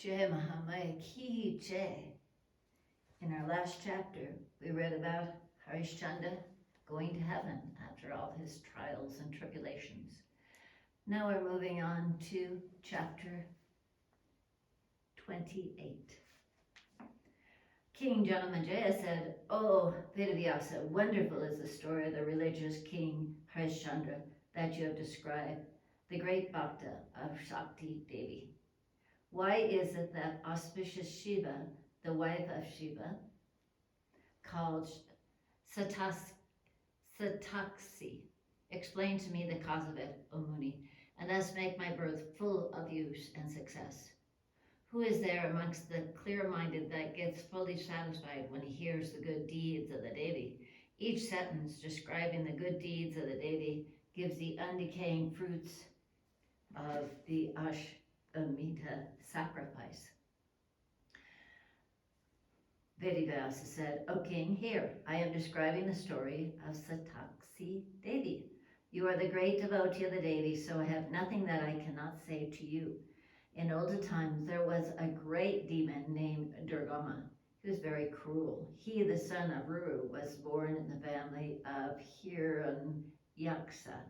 Jai Mahamaya Ki Jai. In our last chapter, we read about Harishchandra going to heaven after all his trials and tribulations. Now we're moving on to chapter 28. King Janamejaya said, "Oh, Vedavyasa, wonderful is the story of the religious king Harishchandra that you have described, the great Bhakta of Shakti Devi. Why is it that auspicious Shiva, the wife of Shiva, called Sataksi, explain to me the cause of it, O Muni, and thus make my birth full of use and success. Who is there amongst the clear-minded that gets fully satisfied when he hears the good deeds of the Devi? Each sentence describing the good deeds of the Devi gives the undecaying fruits of the Ashvamedha sacrifice." Vedavyasa said, "O king, hear, I am describing the story of Sataksi Devi. You are the great devotee of the Devi, so I have nothing that I cannot say to you. In older times there was a great demon named Durgama. He was very cruel. He, the son of Ruru, was born in the family of Hiranyaksa.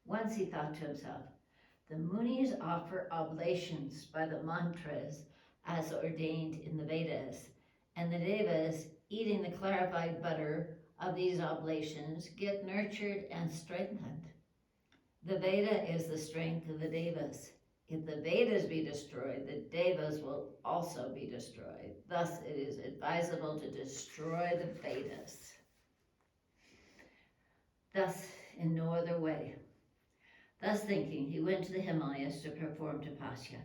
Once he thought to himself, the Munis offer oblations by the mantras as ordained in the Vedas, and the Devas, eating the clarified butter of these oblations, get nurtured and strengthened. The Veda is the strength of the Devas. If the Vedas be destroyed, the Devas will also be destroyed. Thus it is advisable to destroy the Vedas. Thus, in no other way." Thus thinking, he went to the Himalayas to perform tapasya.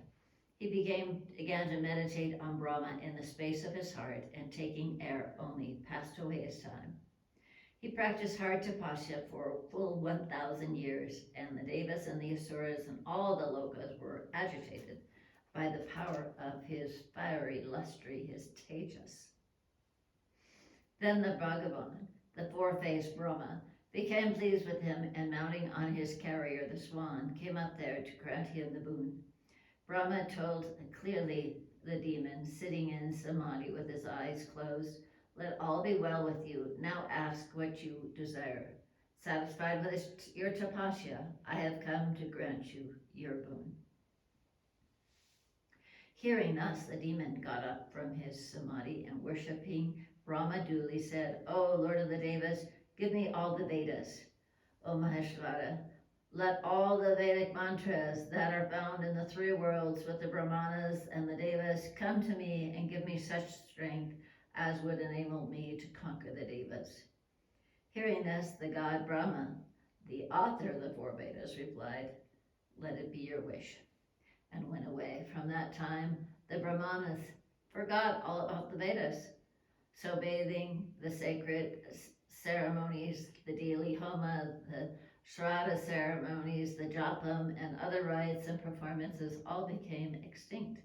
He began to meditate on Brahma in the space of his heart, and taking air only, passed away his time. He practiced hard tapasya for a full 1,000 years, and the Devas and the Asuras and all the Lokas were agitated by the power of his fiery lustre, his tejas. Then the Bhagavan, the four-faced Brahma, became pleased with him, and mounting on his carrier, the swan, came up there to grant him the boon. Brahma told clearly the demon, sitting in samadhi with his eyes closed, "Let all be well with you. Now ask what you desire. Satisfied with your tapasya, I have come to grant you your boon." Hearing thus, the demon got up from his samadhi and, worshipping Brahma duly, said, "O Lord of the Devas, give me all the Vedas. O Maheshvara, let all the Vedic mantras that are found in the three worlds with the Brahmanas and the Devas come to me and give me such strength as would enable me to conquer the Devas." Hearing this, the god Brahma, the author of the four Vedas, replied, "Let it be your wish," and went away. From that time, the Brahmanas forgot all about the Vedas. So bathing, the sacred ceremonies, the daily homa, the Shraddha ceremonies, the japam, and other rites and performances all became extinct.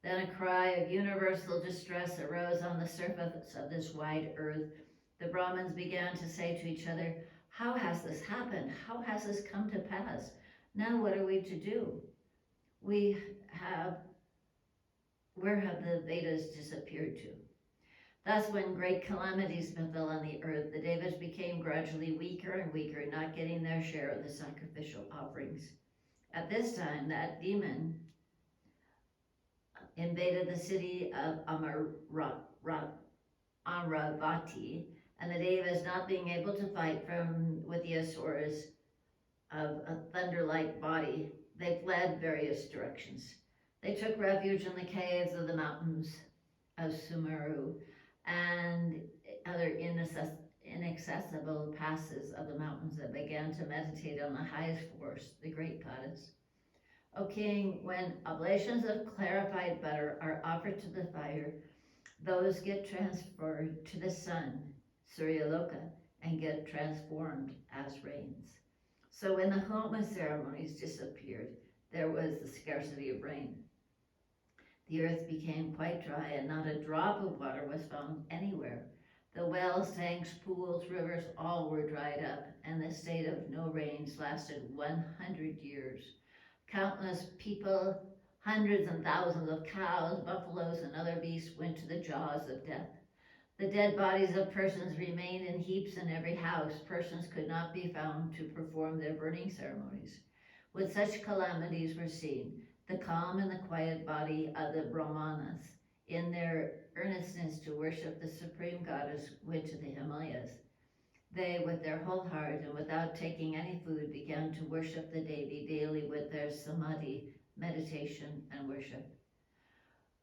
Then a cry of universal distress arose on the surface of this wide earth. The Brahmins began to say to each other, "How has this happened? How has this come to pass? Now what are we to do? Where have the Vedas disappeared to?" Thus, when great calamities befell on the earth, the Devas became gradually weaker and weaker, not getting their share of the sacrificial offerings. At this time, that demon invaded the city of Amravati, and the Devas, not being able to fight with the Asuras of a thunder-like body, they fled various directions. They took refuge in the caves of the mountains of Sumeru and other inaccessible passes of the mountains, and began to meditate on the highest force, the great goddess. O king, when oblations of clarified butter are offered to the fire, those get transferred to the sun, Suryaloka, and get transformed as rains. So when the homa ceremonies disappeared, there was the scarcity of rain. The earth became quite dry, and not a drop of water was found anywhere. The wells, tanks, pools, rivers, all were dried up, and the state of no rains lasted 100 years. Countless people, hundreds and thousands of cows, buffaloes, and other beasts went to the jaws of death. The dead bodies of persons remained in heaps in every house. Persons could not be found to perform their burning ceremonies. When such calamities were seen, the calm and the quiet body of the Brahmanas, in their earnestness to worship the supreme goddess, went to the Himalayas. They, with their whole heart and without taking any food, began to worship the Devi daily with their samadhi, meditation, and worship.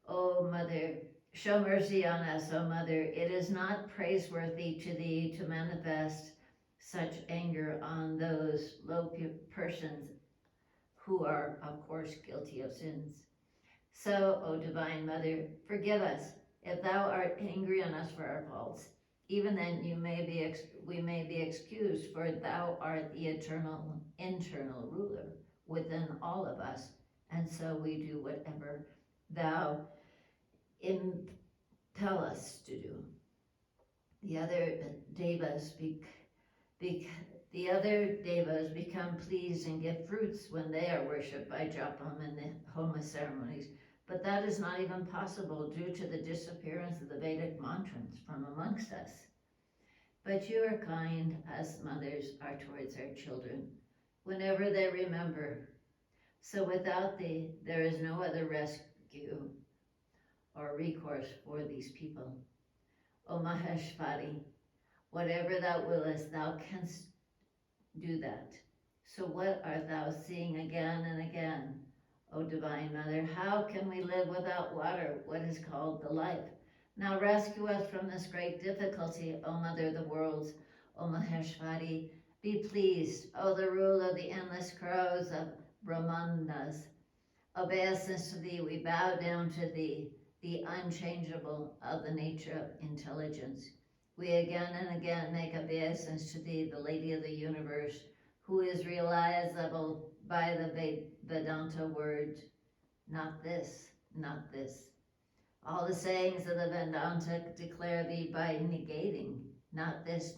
O Mother, show mercy on us, O Mother. It is not praiseworthy to thee to manifest such anger on those low persons who are, of course, guilty of sins. So, O Divine Mother, forgive us if thou art angry on us for our faults. Even then we may be excused, for thou art the eternal, internal ruler within all of us, and so we do whatever thou impel us to do. The other devas become pleased and give fruits when they are worshipped by Japam in the Homa ceremonies, but that is not even possible due to the disappearance of the Vedic mantras from amongst us. But you are kind as mothers are towards their children, whenever they remember. So without thee, there is no other rescue or recourse for these people. O Maheshwari, whatever thou willest, thou canst do that. So what art thou seeing again and again, O Divine Mother? How can we live without water, what is called the life? Now rescue us from this great difficulty, O Mother of the worlds, O Maheshwari. Be pleased, O the ruler of the endless crowds of Brahmanas. Obeisance to thee, we bow down to thee, the unchangeable of the nature of intelligence. We again and again make obeisance to thee, the Lady of the universe, who is realizable by the Vedanta word, not this, not this. All the sayings of the Vedanta declare thee by negating, not this,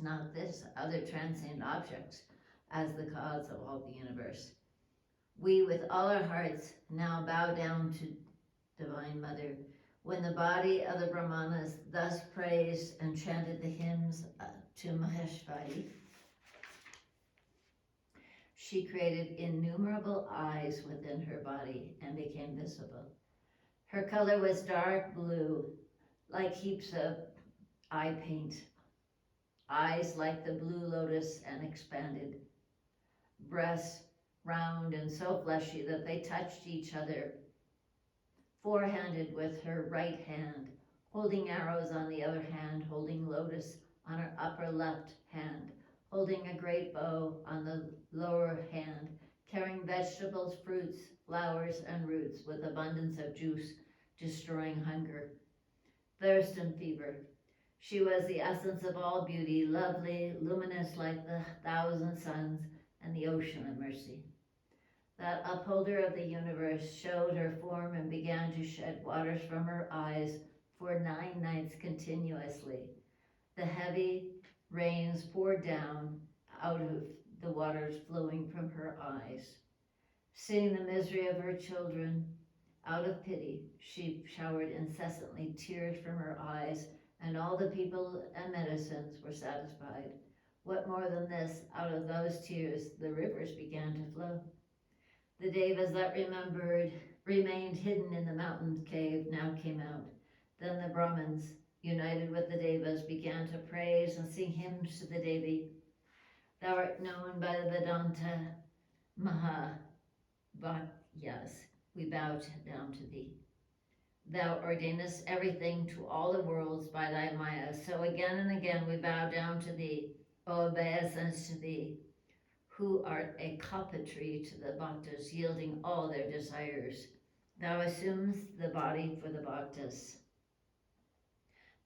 other transient objects, as the cause of all the universe. We, with all our hearts, now bow down to Divine Mother. When the body of the Brahmanas thus praised and chanted the hymns to Maheshwari, she created innumerable eyes within her body and became visible. Her color was dark blue, like heaps of eye paint, eyes like the blue lotus and expanded, breasts round and so fleshy that they touched each other, four-handed with her right hand, holding arrows on the other hand, holding lotus on her upper left hand, holding a great bow on the lower hand, carrying vegetables, fruits, flowers, and roots with abundance of juice, destroying hunger, thirst, and fever. She was the essence of all beauty, lovely, luminous like the thousand suns and the ocean of mercy. That upholder of the universe showed her form and began to shed waters from her eyes for 9 nights continuously. The heavy rains poured down out of the waters flowing from her eyes. Seeing the misery of her children, out of pity, she showered incessantly tears from her eyes, and all the people and medicines were satisfied. What more than this, out of those tears the rivers began to flow. The devas that remained hidden in the mountain cave now came out. Then the Brahmins, united with the devas, began to praise and sing hymns to the Devi. Thou art known by the Vedanta Mahavakyas. We bow down to thee. Thou ordainest everything to all the worlds by thy Maya. So again and again we bow down to thee, O obeisance to thee, who art a kapha to the bhaktas, yielding all their desires. Thou assumes the body for the bhaktas.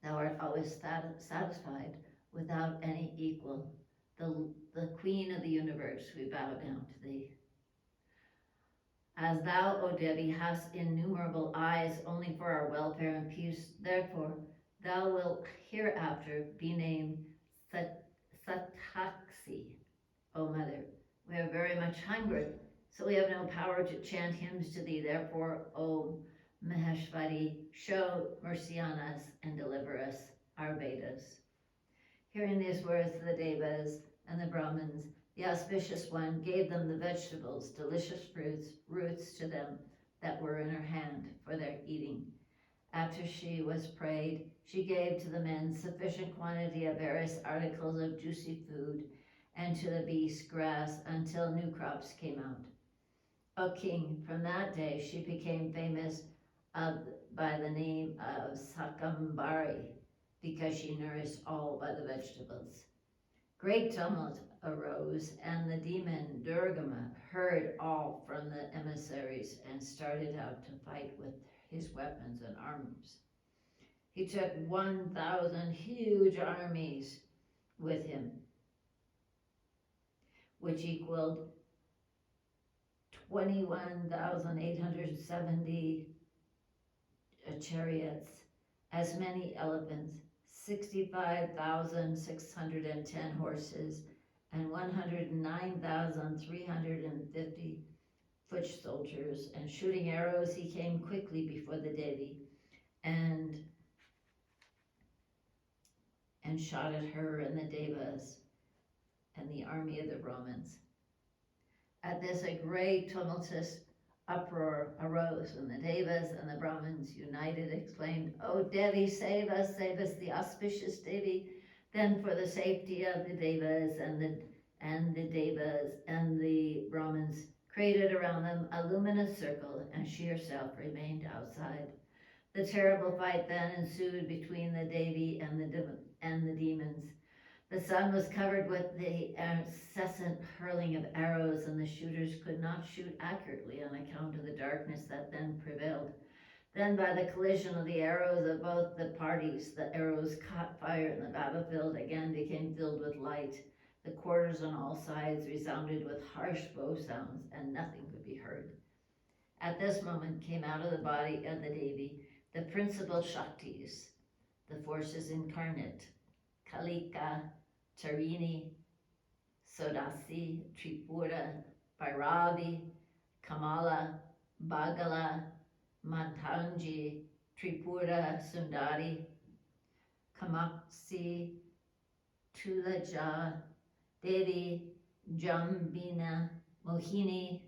Thou art always satisfied without any equal. The queen of the universe, we bow down to thee. As thou, O Devi, hast innumerable eyes only for our welfare and peace, therefore thou wilt hereafter be named Satakshi, O Mother. We are very much hungry, So we have no power to chant hymns to thee. Therefore, O Maheshwari, show mercy on us and deliver us, our Vedas. Hearing these words, the Devas and the Brahmins, the auspicious one gave them the vegetables, delicious fruits, roots to them that were in her hand for their eating. After she was prayed, she gave to the men sufficient quantity of various articles of juicy food, and to the beasts grass until new crops came out. O king, from that day she became famous by the name of Sakambari, because she nourished all by the vegetables. Great tumult arose, and the demon Durgama heard all from the emissaries and started out to fight with his weapons and arms. He took 1,000 huge armies with him, which equaled 21,870 chariots, as many elephants, 65,610 horses, and 109,350 foot soldiers. And shooting arrows, he came quickly before the Devi and shot at her and the Devas and the army of the Brahmins. At this, a great tumultuous uproar arose, and the Devas and the Brahmins, united, exclaimed, "O Devi, save us, the auspicious Devi." Then, for the safety of the Devas and the Brahmins, created around them a luminous circle, and she herself remained outside. The terrible fight then ensued between the Devi and the demons. The sun was covered with the incessant hurling of arrows, and the shooters could not shoot accurately on account of the darkness that then prevailed. Then, by the collision of the arrows of both the parties, the arrows caught fire, and the battlefield again became filled with light. The quarters on all sides resounded with harsh bow sounds, and nothing could be heard. At this moment came out of the body of the Devi the principal Shaktis, the forces incarnate, Kalika, Tarini, Sodasi, Tripura, Bhairavi, Kamala, Bagala, Matanji, Tripura, Sundari, Kamaksi, Tulaja, Devi, Jambina, Mohini,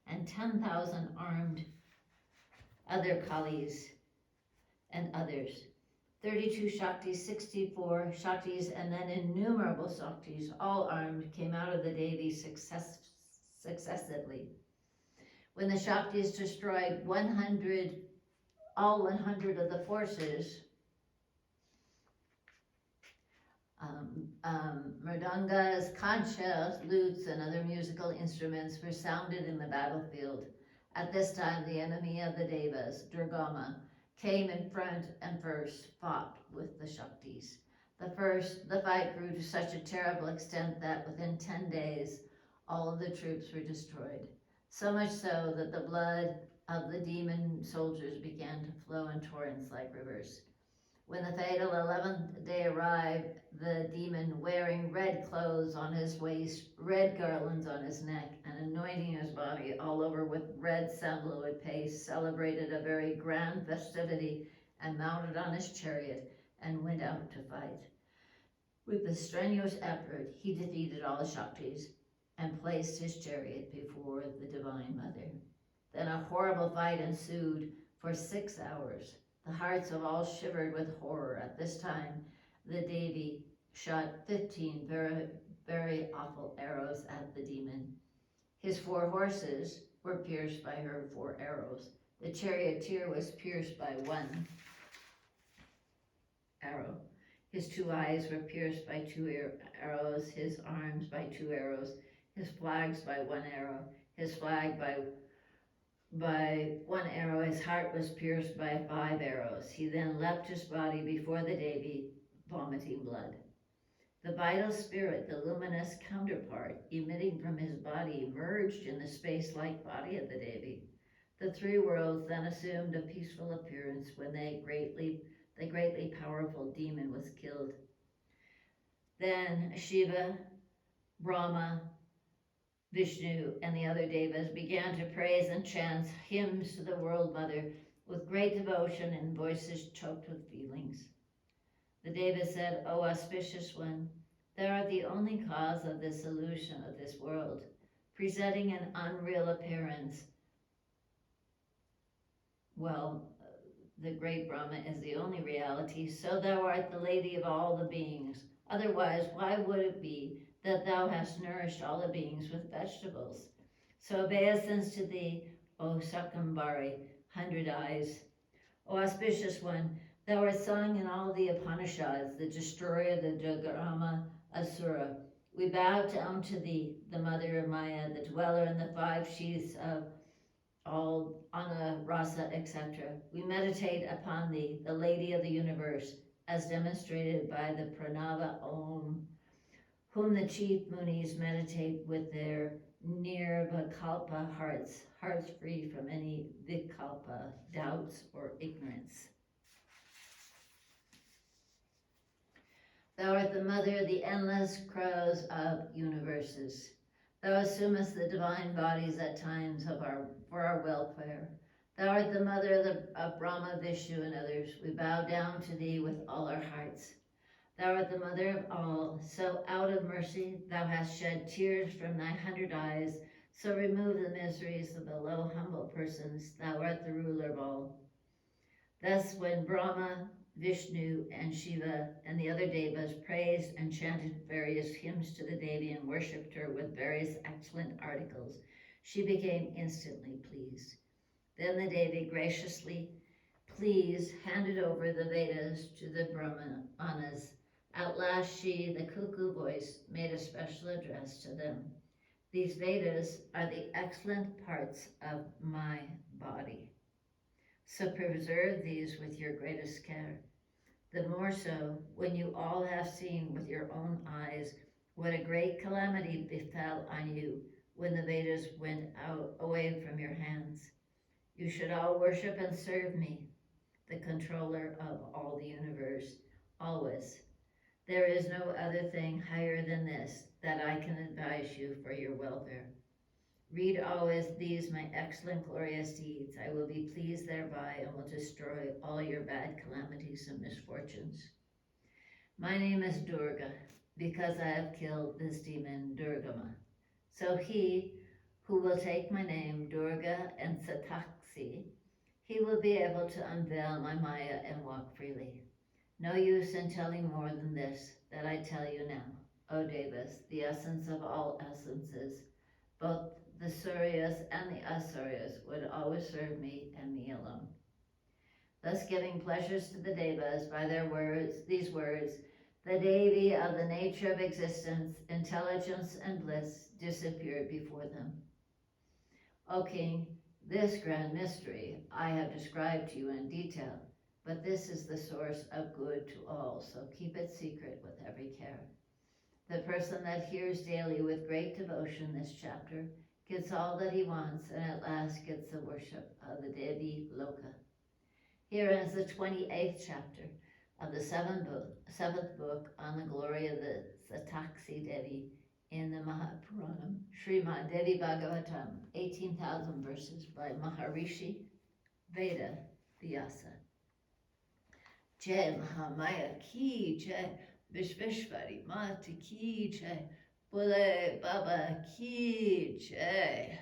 and 10,000 armed other Kalis and others. 32 Shaktis, 64 Shaktis, and then innumerable Shaktis, all armed, came out of the Devi successively. When the Shaktis destroyed all 100 of the forces, mridangas, kanchas, lutes, and other musical instruments were sounded in the battlefield. At this time, the enemy of the Devas, Durgama, came in front and first fought with the Shaktis. The fight grew to such a terrible extent that within 10 days, all of the troops were destroyed. So much so that the blood of the demon soldiers began to flow in torrents like rivers. When the fatal 11th day arrived, the demon, wearing red clothes on his waist, red garlands on his neck, and anointing his body all over with red sandalwood paste, celebrated a very grand festivity, and mounted on his chariot and went out to fight. With a strenuous effort, he defeated all the Shaktis and placed his chariot before the Divine Mother. Then a horrible fight ensued for 6 hours. The hearts of all shivered with horror. At this time, the Devi shot 15 very, very awful arrows at the demon. His 4 horses were pierced by her 4 arrows. The charioteer was pierced by 1 arrow. His 2 eyes were pierced by 2 arrows, his arms by 2 arrows, his flags by 1 arrow, his flag by 1 arrow. His heart was pierced by 5 arrows. He then leapt his body before the Devi, vomiting blood. The vital spirit, the luminous counterpart, emitting from his body, merged in the space-like body of the Devi. The 3 worlds then assumed a peaceful appearance when the greatly powerful demon was killed. Then Shiva, Brahma, Vishnu and the other devas began to praise and chant hymns to the World Mother with great devotion and voices choked with feelings. The devas said, "O auspicious one, thou art the only cause of this illusion of this world, presenting an unreal appearance. Well, the great Brahma is the only reality, so thou art the lady of all the beings. Otherwise, why would it be that thou hast nourished all the beings with vegetables? So obeisance to thee, O Sakambari, 100 eyes. O auspicious one, thou art sung in all the Upanishads, the destroyer of the Durgama Asura. We bow down to thee, the mother of Maya, the dweller in the 5 sheaths of all Anna, Rasa, etc. We meditate upon thee, the lady of the universe, as demonstrated by the Pranava Om, whom the chief munis meditate with their nirvikalpa hearts, hearts free from any vikalpa, doubts or ignorance. Thou art the mother of the endless crowds of universes. Thou assumest the divine bodies at times for our welfare. Thou art the mother of Brahma, Vishnu, and others. We bow down to thee with all our hearts. Thou art the mother of all, so out of mercy thou hast shed tears from thy 100 eyes, so remove the miseries of the low, humble persons. Thou art the ruler of all. Thus when Brahma, Vishnu, and Shiva and the other devas praised and chanted various hymns to the Devi and worshipped her with various excellent articles, she became instantly pleased. Then the Devi graciously pleased handed over the Vedas to the Brahmanas. At last she, the cuckoo voice, made a special address to them. These Vedas are the excellent parts of my body. So preserve these with your greatest care. The more so when you all have seen with your own eyes what a great calamity befell on you when the Vedas went away from your hands. You should all worship and serve me, the controller of all the universe, always. There is no other thing higher than this that I can advise you for your welfare. Read always these my excellent glorious deeds. I will be pleased thereby and will destroy all your bad calamities and misfortunes. My name is Durga, because I have killed this demon Durgama. So he who will take my name, Durga and Sataksi, he will be able to unveil my Maya and walk freely. No use in telling more than this that I tell you now, O Devas, the essence of all essences, both the Suryas and the Asuryas would always serve me and me alone. Thus giving pleasures to the Devas by their words, these words, the Devi of the nature of existence, intelligence and bliss disappeared before them. O King, this grand mystery I have described to you in detail, but this is the source of good to all, so keep it secret with every care. The person that hears daily with great devotion this chapter gets all that he wants and at last gets the worship of the Devi Loka. Here ends the 28th chapter of the seventh book on the glory of the Sataksi Devi in the Mahapuranam, Srimad Devi Bhagavatam, 18,000 verses by Maharishi Veda Vyasa. Jai Mahamaya ki jai, Vishveshvari Mata ki jai, Bole Baba ki jai.